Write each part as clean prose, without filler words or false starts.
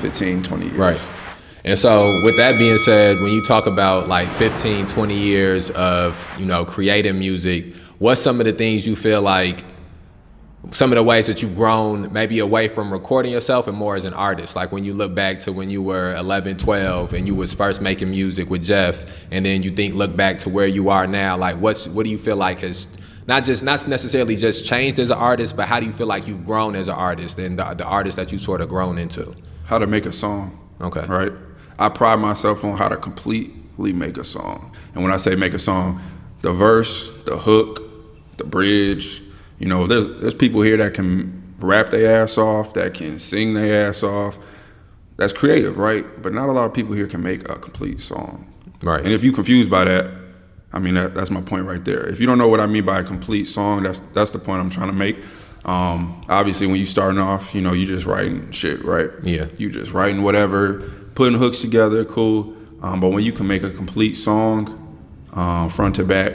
15, 20 years. Right. And so with that being said, when you talk about like 15, 20 years of, you know, creating music, what's some of the things you feel like, some of the ways that you've grown maybe away from recording yourself and more as an artist? Like when you look back to when you were 11, 12 and you was first making music with Jeff, and then you look back to where you are now, like what do you feel like has not necessarily just changed as an artist, but how do you feel like you've grown as an artist and the artist that you sort of grown into? How to make a song. Okay. Right? I pride myself on how to completely make a song. And when I say make a song, the verse, the hook, the bridge, you know, there's people here that can rap their ass off, that can sing their ass off. That's creative, right? But not a lot of people here can make a complete song. Right. And if you're confused by that, I mean, that's my point right there. If you don't know what I mean by a complete song, that's the point I'm trying to make. Obviously, when you starting off, you know, you just writing shit, right? Yeah. You just writing whatever, putting hooks together, cool. But when you can make a complete song, front to back,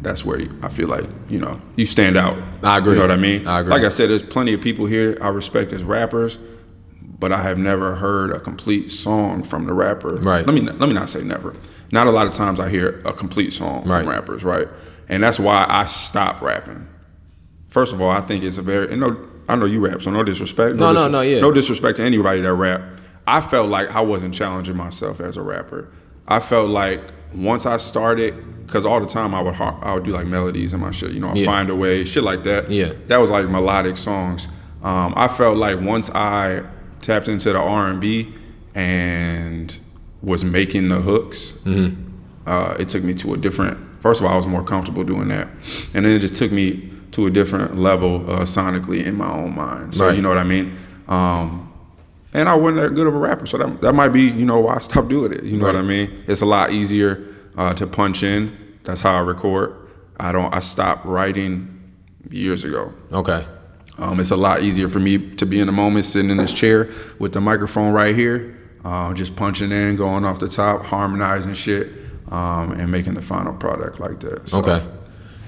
that's where I feel like, you know, you stand out. I agree. You know what I mean? I agree. Like I said, there's plenty of people here I respect as rappers, but I have never heard a complete song from the rapper. Right. Let me not say never. Not a lot of times I hear a complete song from rappers, right? And that's why I stopped rapping. First of all, I think it's a very, and I know you rap, so no disrespect. No disrespect to anybody that rap. I felt like I wasn't challenging myself as a rapper. I felt like once I started, because all the time I would do like melodies in my shit, you know, I'd find a way, shit like that. Yeah. That was like melodic songs. I felt like once I tapped into the R&B and was making the hooks, it took me to a different, first of all, I was more comfortable doing that. And then it just took me to a different level sonically in my own mind. So you know what I mean? And I wasn't that good of a rapper, so that might be, you know, why I stopped doing it. You know what I mean? It's a lot easier to punch in. That's how I record. I stopped writing years ago. Okay. It's a lot easier for me to be in the moment, sitting in this chair with the microphone right here, just punching in, going off the top, harmonizing shit, and making the final product like that. So. Okay.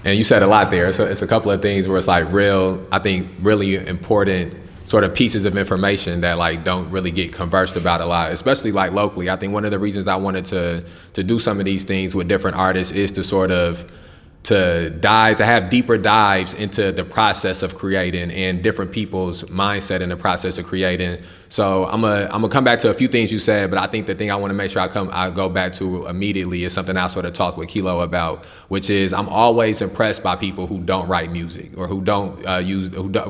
And you said a lot there. It's a couple of things where it's like really important sort of pieces of information that like don't really get conversed about a lot, especially like locally. I think one of the reasons I wanted to do some of these things with different artists is to sort of to have deeper dives into the process of creating and different people's mindset in the process of creating. So I'm gonna come back to a few things you said, but I think the thing I want to make sure I go back to immediately is something I sort of talked with Kilo about, which is I'm always impressed by people who don't write music or who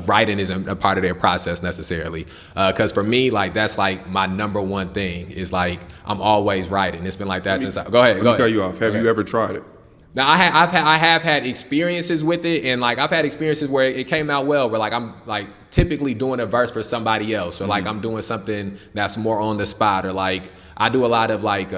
writing isn't a part of their process necessarily. Because for me, like that's like my number one thing is like I'm always writing. It's been like that since go ahead. Let me cut you off. Have you ever tried it? Now I have had experiences with it, and like I've had experiences where it came out well, where like I'm like typically doing a verse for somebody else, or like I'm doing something that's more on the spot, or like I do a lot of like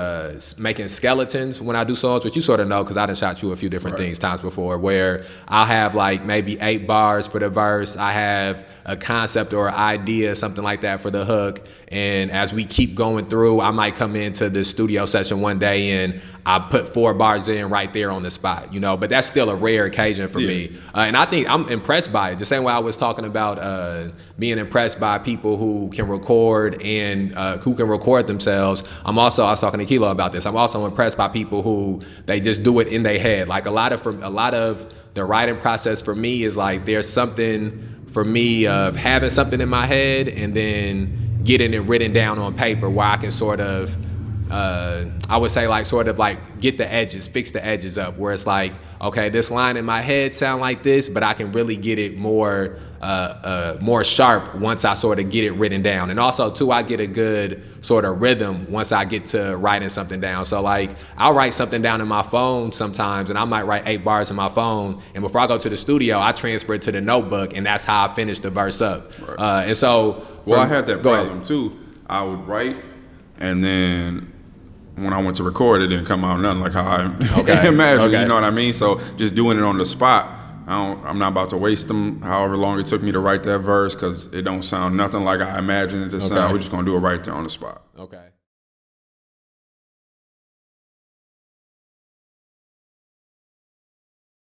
making skeletons when I do songs, which you sort of know because I done shot you a few different times before, where I'll have like maybe 8 bars for the verse, I have a concept or idea, something like that for the hook, and as we keep going through, I might come into the studio session one day and I put 4 bars in right there on the spot, you know, but that's still a rare occasion for me. And I think I'm impressed by it. The same way I was talking about being impressed by people who can record and who can record themselves. I was talking to Kilo about this. I'm also impressed by people who they just do it in their head. Like a lot of the writing process for me is like there's something for me of having something in my head and then getting it written down on paper where I can sort of I would say like sort of like get the edges, fix the edges up, where it's like, okay, this line in my head sound like this, but I can really get it more sharp once I sort of get it written down. And also too, I get a good sort of rhythm once I get to writing something down. So like I'll write something down in my phone sometimes, and I might write 8 bars in my phone, and before I go to the studio, I transfer it to the notebook, and that's how I finish the verse up. Right. And so I had that problem too. I would write, and then when I went to record, it didn't come out nothing like how I imagined. You know what I mean? So just doing it on the spot, I'm not about to waste them however long it took me to write that verse, because it don't sound nothing like I imagined it to sound. We're just gonna do it right there on the spot. Okay.